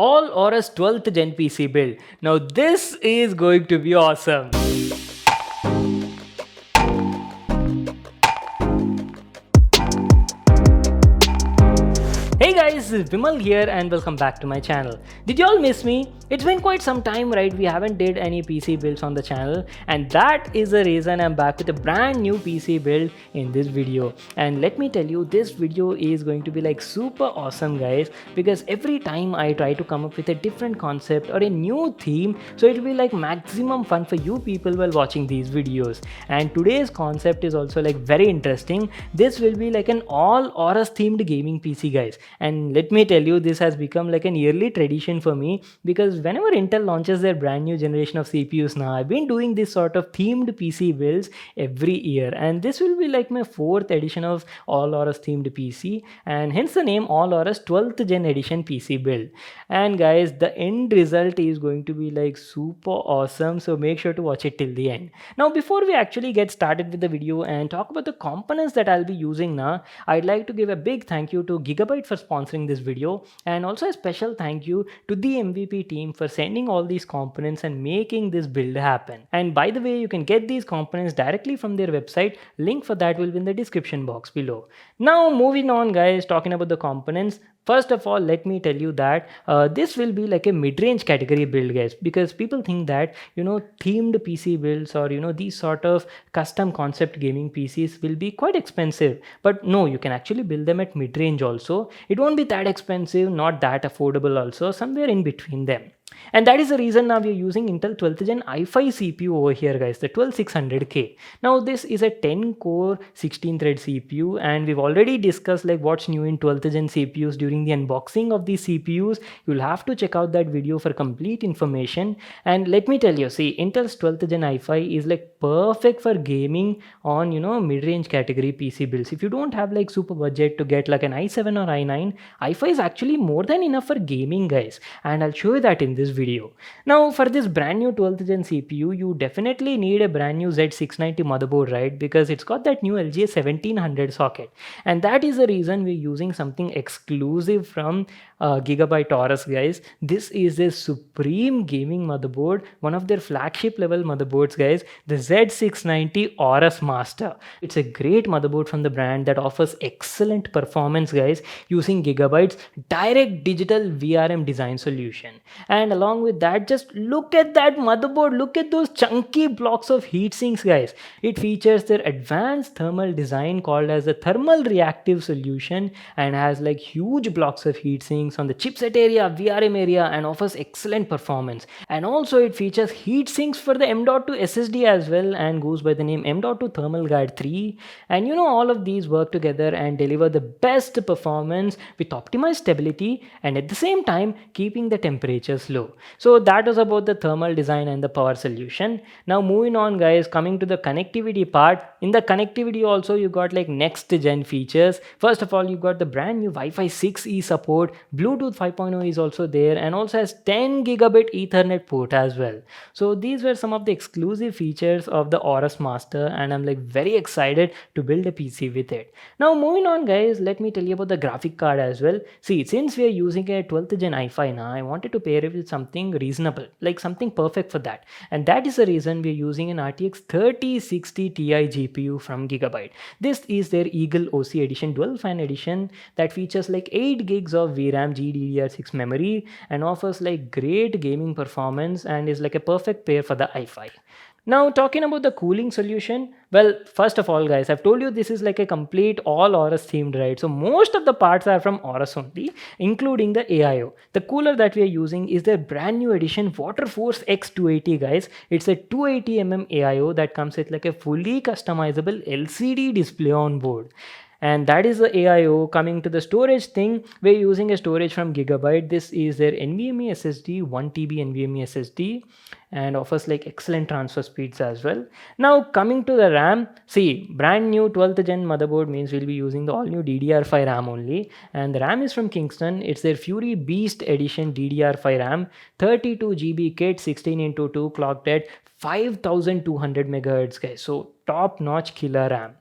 All Aorus 12th Gen PC build. Now this is going to be awesome. Hey guys, this is Vimal here and welcome back to my channel. Did y'all miss me? It's been quite some time, right? We haven't did any PC builds on the channel, and that is the reason I'm back with a brand new PC build in this video. And let me tell you, this video is going to be like super awesome, guys, because every time I try to come up with a different concept or a new theme, so it will be like maximum fun for you people while watching these videos. And today's concept is also like very interesting. This will be like an all Aorus themed gaming PC, guys. And let me tell you, this has become like an yearly tradition for me, because whenever Intel launches their brand new generation of CPUs now, I've been doing this sort of themed PC builds every year, and this will be like my 4th edition of all Aorus themed PC, and hence the name all Aorus 12th gen edition PC build. And guys, the end result is going to be like super awesome, so make sure to watch it till the end. Now before we actually get started with the video and talk about the components that I'll be using now, I'd like to give a big thank you to Gigabyte for sponsoring this video, and also a special thank you to the MVP team for sending all these components and making this build happen. And by the way, you can get these components directly from their website. Link for that will be in the description box below. Now moving on, guys, talking about the components. First of all, let me tell you that this will be like a mid-range category build, guys, because people think that, themed PC builds or, these sort of custom concept gaming PCs will be quite expensive. But no, you can actually build them at mid-range also. It won't be that expensive, not that affordable also, somewhere in between them. And that is the reason now we are using Intel 12th Gen i5 CPU over here, guys, the 12600K. Now this is a 10 core 16 thread CPU, and we've already discussed like what's new in 12th Gen CPUs during the unboxing of these CPUs. You'll have to check out that video for complete information. And let me tell you, see, Intel's 12th Gen i5 is like perfect for gaming on, mid-range category PC builds. If you don't have like super budget to get like an i7 or i9, i5 is actually more than enough for gaming, guys, and I'll show you that in this video. Now for this brand new 12th gen CPU, you definitely need a brand new Z690 motherboard, right? Because it's got that new LGA 1700 socket, and that is the reason we're using something exclusive from Gigabyte Aorus, guys. This is a supreme gaming motherboard, one of their flagship level motherboards, guys, the Z690 Aorus Master. It's a great motherboard from the brand that offers excellent performance, guys, using Gigabyte's direct digital VRM design solution. And along with that, just look at that motherboard, look at those chunky blocks of heat sinks, guys. It features their advanced thermal design called as a thermal reactive solution, and has like huge blocks of heat sinks on the chipset area, VRM area, and offers excellent performance. And also it features heat sinks for the M.2 SSD as well, and goes by the name M.2 Thermal Guide 3. And all of these work together and deliver the best performance with optimized stability, and at the same time keeping the temperatures low. So that was about the thermal design and the power solution. Now moving on, guys, coming to the connectivity part. In the connectivity also, you got like next gen features. First of all, you got the brand new Wi-Fi 6E support, Bluetooth 5.0 is also there, and also has 10 gigabit Ethernet port as well. So these were some of the exclusive features of the Aorus Master, and I'm like very excited to build a PC with it. Now moving on, guys, let me tell you about the graphic card as well. See, since we are using a 12th gen i5 now, I wanted to pair it with something reasonable, like something perfect for that. And that is the reason we are using an RTX 3060 Ti GPU from Gigabyte. This is their Eagle OC edition, dual fan edition, that features like 8 gigs of VRAM GDDR6 memory and offers like great gaming performance, and is like a perfect pair for the i5. Now talking about the cooling solution, well, first of all, guys, I've told you this is like a complete all Aorus themed, right? So most of the parts are from Aorus only, including the AIO. The cooler that we are using is their brand new edition WaterForce X280, guys. It's a 280 AIO that comes with like a fully customizable LCD display on board. And that is the AIO. Coming to the storage thing, we're using a storage from Gigabyte. This is their NVMe SSD, 1 TB NVMe SSD, and offers like excellent transfer speeds as well. Now coming to the RAM, see, brand new 12th gen motherboard means we'll be using the all new DDR5 RAM only, and the RAM is from Kingston. It's their Fury Beast Edition DDR5 RAM, 32 GB kit, 16 into 2 clocked at 5200 megahertz, guys. So top notch killer RAM.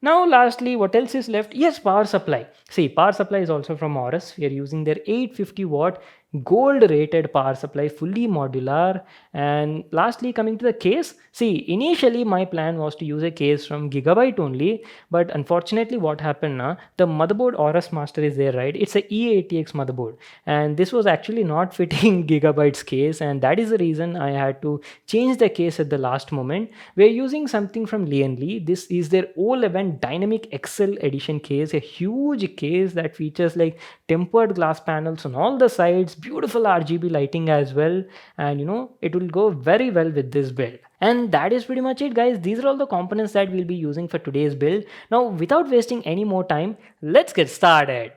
Now lastly, what else is left? Yes, power supply. See, power supply is also from Aorus. We are using their 850 watt gold rated power supply, fully modular. And lastly, coming to the case, see, initially my plan was to use a case from Gigabyte only, but unfortunately what happened now, the motherboard Aorus Master is there, right? It's a E80X motherboard, and this was actually not fitting Gigabyte's case, and that is the reason I had to change the case at the last moment. We're using something from Lianli. This is their O11 Dynamic XL Edition case, a huge case that features like tempered glass panels on all the sides, beautiful RGB lighting as well, and it will go very well with this build. And that is pretty much it, guys. These are all the components that we'll be using for today's build. Now, without wasting any more time, let's get started.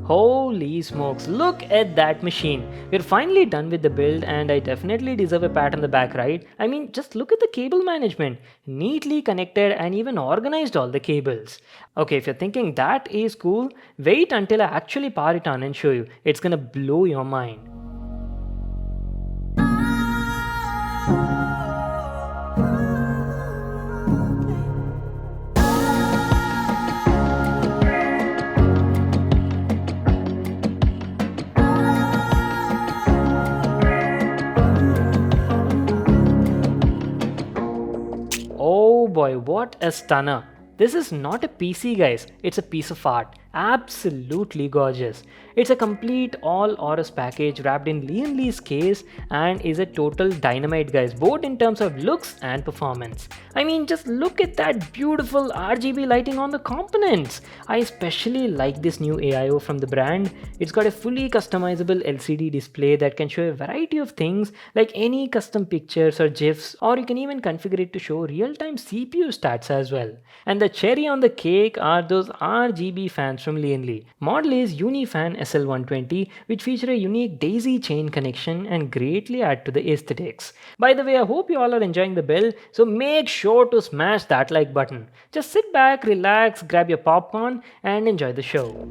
Holy smokes, look at that machine. We're finally done with the build, and I definitely deserve a pat on the back, right? I mean, just look at the cable management. Neatly connected and even organized all the cables. Okay, if you're thinking that is cool, wait until I actually power it on and show you. It's gonna blow your mind. Oh boy, what a stunner. This is not a PC, guys, it's a piece of art. Absolutely gorgeous. It's a complete all Aorus package wrapped in Lianli's case and is a total dynamite, guys, both in terms of looks and performance. I mean, just look at that beautiful RGB lighting on the components. I especially like this new AIO from the brand. It's got a fully customizable LCD display that can show a variety of things like any custom pictures or GIFs, or you can even configure it to show real-time CPU stats as well. And the cherry on the cake are those RGB fans from Lianli. Model is Unifan SL120, which feature a unique daisy chain connection and greatly add to the aesthetics. By the way, I hope you all are enjoying the build, so make sure to smash that like button. Just sit back, relax, grab your popcorn and enjoy the show.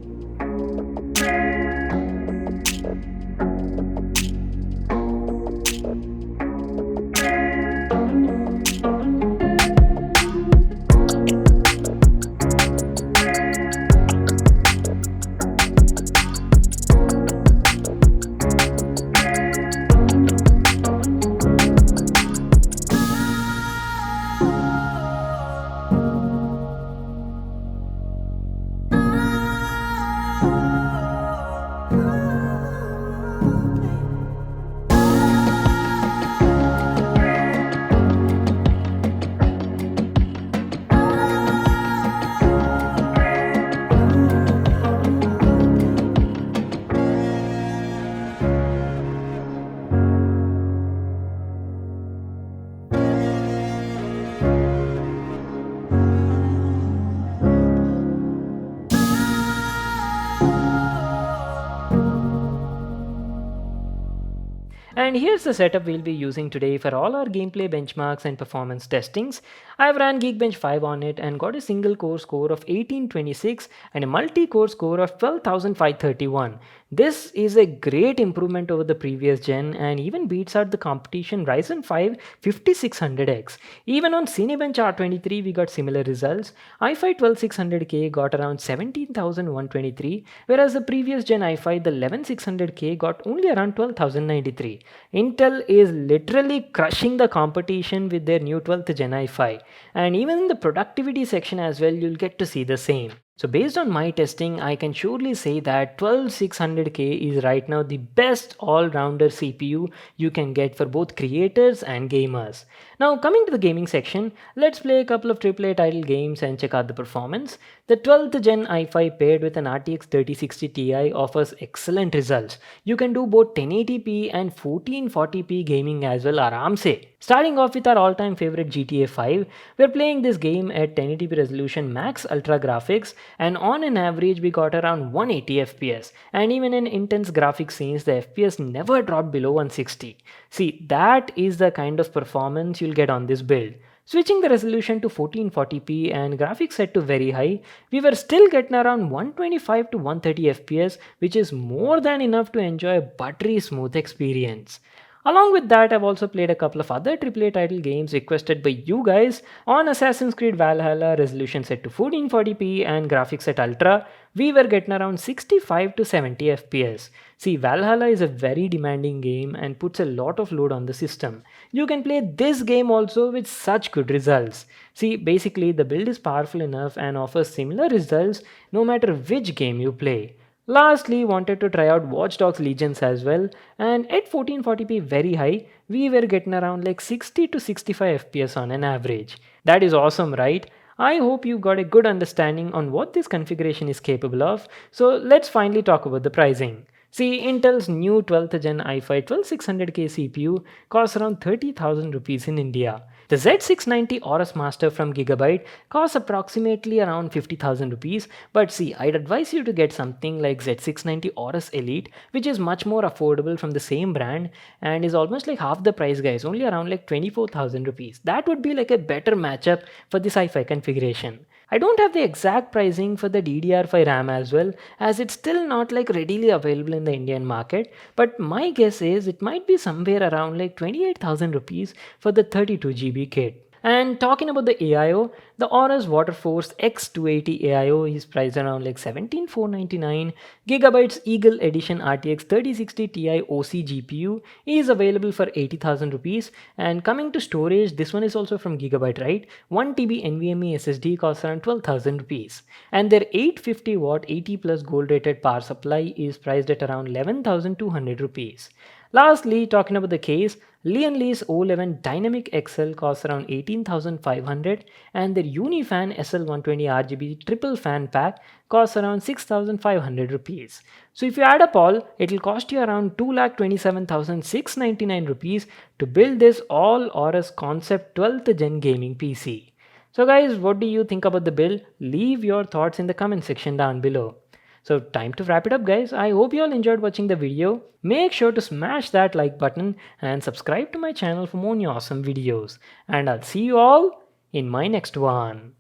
And here's the setup we'll be using today for all our gameplay benchmarks and performance testings. I've ran Geekbench 5 on it and got a single core score of 1826 and a multi-core score of 12,531. This is a great improvement over the previous gen and even beats out the competition Ryzen 5 5600X. Even on Cinebench R23 we got similar results. i5 12600K got around 17,123, whereas the previous gen i5 the 11600K got only around 12,093. Intel is literally crushing the competition with their new 12th Gen i5, and even in the productivity section as well you'll get to see the same. So based on my testing, I can surely say that 12600K is right now the best all-rounder CPU you can get for both creators and gamers. Now coming to the gaming section, let's play a couple of AAA title games and check out the performance. The 12th Gen i5 paired with an RTX 3060 Ti offers excellent results. You can do both 1080p and 1440p gaming as well aram se. Starting off with our all-time favorite GTA 5, we're playing this game at 1080p resolution max ultra graphics, and on an average we got around 180 FPS, and even in intense graphic scenes the FPS never dropped below 160. See, that is the kind of performance you'll get on this build. Switching the resolution to 1440p and graphics set to very high, we were still getting around 125 to 130 FPS, which is more than enough to enjoy a buttery smooth experience. Along with that, I've also played a couple of other AAA title games requested by you guys. On Assassin's Creed Valhalla, resolution set to 1440p and graphics at ultra, we were getting around 65 to 70 FPS. See, Valhalla is a very demanding game and puts a lot of load on the system. You can play this game also with such good results. See, basically the build is powerful enough and offers similar results no matter which game you play. Lastly, wanted to try out Watch Dogs Legions as well, and at 1440p very high, we were getting around like 60 to 65 FPS on an average. That is awesome, right? I hope you got a good understanding on what this configuration is capable of, so let's finally talk about the pricing. See, Intel's new 12th Gen i5 12600K CPU costs around 30,000 rupees in India. The Z690 Aorus Master from Gigabyte costs approximately around 50,000 rupees, but see, I'd advise you to get something like Z690 Aorus Elite, which is much more affordable from the same brand and is almost like half the price, guys, only around like 24,000 rupees. That would be like a better matchup for this i5 configuration. I don't have the exact pricing for the DDR5 RAM as well, as it's still not like readily available in the Indian market, but my guess is it might be somewhere around like 28,000 rupees for the 32GB kit. And talking about the AIO, the Aorus Waterforce X280 AIO is priced around like 17,499. Gigabyte's Eagle Edition RTX 3060 Ti OC GPU is available for 80,000 rupees. And coming to storage, this one is also from Gigabyte, right? 1TB NVMe SSD costs around 12,000 rupees. And their 850 watt 80 plus gold rated power supply is priced at around 11,200 rupees. Lastly, talking about the case, Lian Li's O11 Dynamic XL costs around 18,500 and their Unifan SL120 RGB triple fan pack costs around 6,500 rupees. So if you add up all, it will cost you around 2,27,699 rupees to build this all Aorus Concept 12th Gen gaming PC. So guys, what do you think about the build? Leave your thoughts in the comment section down below. So time to wrap it up, guys. I hope you all enjoyed watching the video. Make sure to smash that like button and subscribe to my channel for more awesome videos. And I'll see you all in my next one.